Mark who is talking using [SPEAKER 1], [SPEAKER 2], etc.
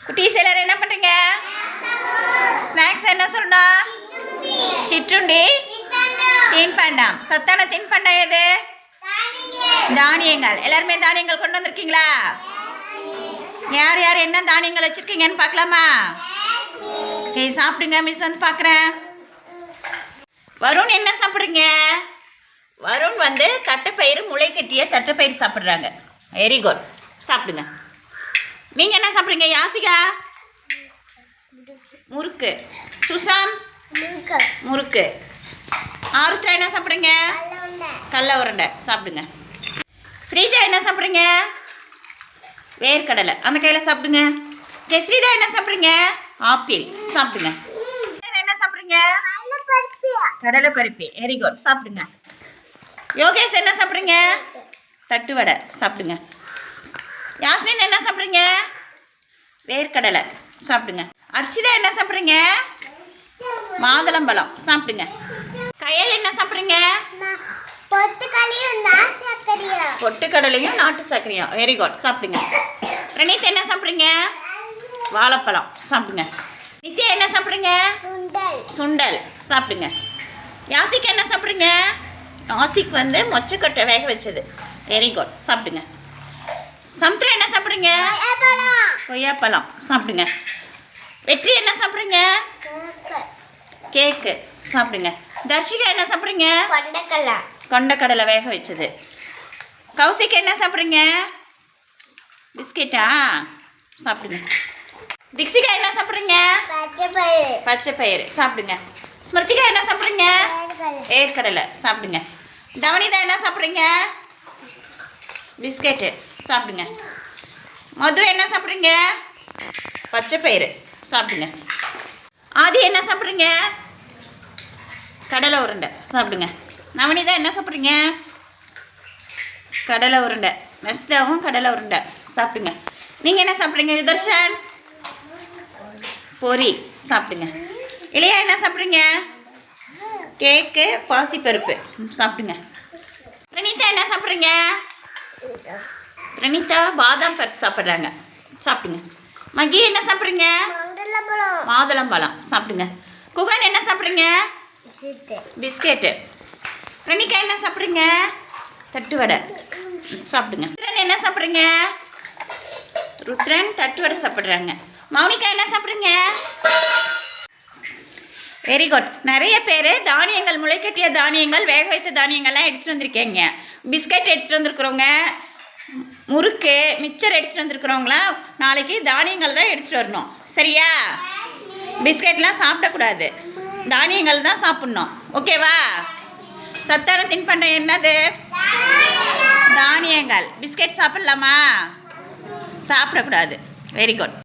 [SPEAKER 1] குட்டீஸ் எல்லாரும் என்ன பண்ணுறீங்க? ஸ்நாக்ஸ் என்ன சொல்லணும்? சிற்றுண்டி, தின்பண்டம். சத்தான தின்பண்டம் எது? தானியங்கள். எல்லாருமே தானியங்கள் கொண்டு வந்திருக்கீங்களா? யார் யார் என்ன தானியங்கள் வச்சுருக்கீங்கன்னு பார்க்கலாமா? ஓகே, சாப்பிடுங்க. மிஸ் வந்து பார்க்குறேன். வருண் என்ன சாப்பிட்றீங்க? வருண் வந்து தட்டைப்பயிறு, முளை கட்டிய தட்டைப்பயிறு சாப்பிட்றாங்க. வெரி குட், சாப்பிடுங்க. நீங்கள் என்ன சாப்பிட்றீங்க? யாசிகா முறுக்கு, சுசாந்த் முறுக்கு, ஆருத்ரா என்ன சாப்பிட்றீங்க? கடலை உருண்டை. சாப்பிடுங்க. ஸ்ரீஜா என்ன சாப்பிட்றீங்க? வேர்க்கடலை. அந்த கையில் சாப்பிடுங்க. ஜெயஸ்ரீதா என்ன சாப்பிட்றீங்க? ஆப்பிள். சாப்பிடுங்க. என்ன சாப்பிட்றீங்க? கடலை பருப்பி. வெரி குட், சாப்பிடுங்க. யோகேஷ் என்ன சாப்பிட்றீங்க? தட்டு வடை. சாப்பிடுங்க. யாஸ்மின் என்ன சாப்பிட்றீங்க? வேர்க்கடலை. சாப்பிடுங்க. அர்ஷிதா என்ன சாப்பிட்றீங்க? மாதுளம்பழம். சாப்பிடுங்க. கயல் என்ன சாப்பிட்றீங்க? பொட்டுக்கடலையும் நாட்டு சர்க்கரையும். வெரி குட், சாப்பிடுங்க. பிரணீத் என்ன சாப்பிட்றீங்க? வாழைப்பழம். சாப்பிடுங்க. நித்யா என்ன சாப்பிட்றீங்க? சுண்டல். சாப்பிடுங்க. யாசிக் என்ன சாப்பிட்றீங்க? யாசிக் வந்து மொச்சக்கொட்டை வேக வச்சது. வெரி குட், சாப்பிடுங்க. சமுத்திரா என்ன சாப்பிட்றீங்க? கொய்யாப்பழம். சாப்பிடுங்க. வெற்றி என்ன சாப்பிட்றீங்க? கேக்கு. சாப்பிடுங்க. தர்ஷிகா என்ன சாப்பிட்றீங்க? கொண்டக்கடலை வேக வச்சது. கௌசிக் என்ன சாப்பிட்றீங்க? பிஸ்கெட்டா? சாப்பிடுங்க. திக்ஷிகா என்ன சாப்பிட்றீங்க? பச்சை பயிறு. சாப்பிடுங்க. ஸ்மிருதிகா என்ன சாப்பிட்றீங்க? ஏற்கடலை. சாப்பிடுங்க. தவனிதா என்ன சாப்பிட்றீங்க? பிஸ்கெட்டு. சாப்பிடுங்க. மது என்ன சாப்பிட்றீங்க? பச்சை பயிறு. சாப்பிடுங்க. ஆதி என்ன சாப்பிட்றீங்க? கடலை உருண்டை. சாப்பிடுங்க. நவனிதா என்ன சாப்பிட்றீங்க? கடலை உருண்டை. மெஸ்தாவும் கடலை உருண்டை. சாப்பிடுங்க. நீங்கள் என்ன சாப்பிட்றீங்க? விதர்ஷன் பொரி. சாப்பிடுங்க. இளையா என்ன சாப்பிட்றீங்க? கேக்கு, பாசிப்பருப்பு. சாப்பிடுங்க. பிரணீதா என்ன சாப்பிட்றீங்க? பிரணீதா பாதாம் பருப்பு சாப்பிட்றாங்க. சாப்பிடுங்க. மகி என்ன சாப்பிட்றீங்க? மாதுளம்பழம். சாப்பிடுங்க. குகன் என்ன சாப்பிட்றீங்க? பிஸ்கெட்டு. பிரணிகா என்ன சாப்பிட்றீங்க? தட்டு வடை. சாப்பிடுங்க. ருத்ரன் என்ன சாப்பிட்றீங்க? ருத்ரன் தட்டு வடை சாப்பிட்றாங்க. மௌனிகா என்ன சாப்பிட்றீங்க? Very good. நிறைய பேர் தானியங்கள், முளைக்கட்டிய தானியங்கள், வேக வைத்த தானியங்கள்லாம் எடுத்துகிட்டு வந்திருக்கீங்க. பிஸ்கட் எடுத்துகிட்டு வந்துருக்குறவங்க, முறுக்கு, மிக்சர் எடுத்துகிட்டு வந்துருக்குறவங்களாம் நாளைக்கு தானியங்கள் தான் எடுத்துகிட்டு வரணும். சரியா? பிஸ்கெட்லாம் சாப்பிடக்கூடாது, தானியங்கள் தான் சாப்பிட்ணும். ஓகேவா? சத்தான தின்பண்டம் என்னது? தானியங்கள். பிஸ்கெட் சாப்பிட்லாமா? சாப்பிடக்கூடாது. Very good.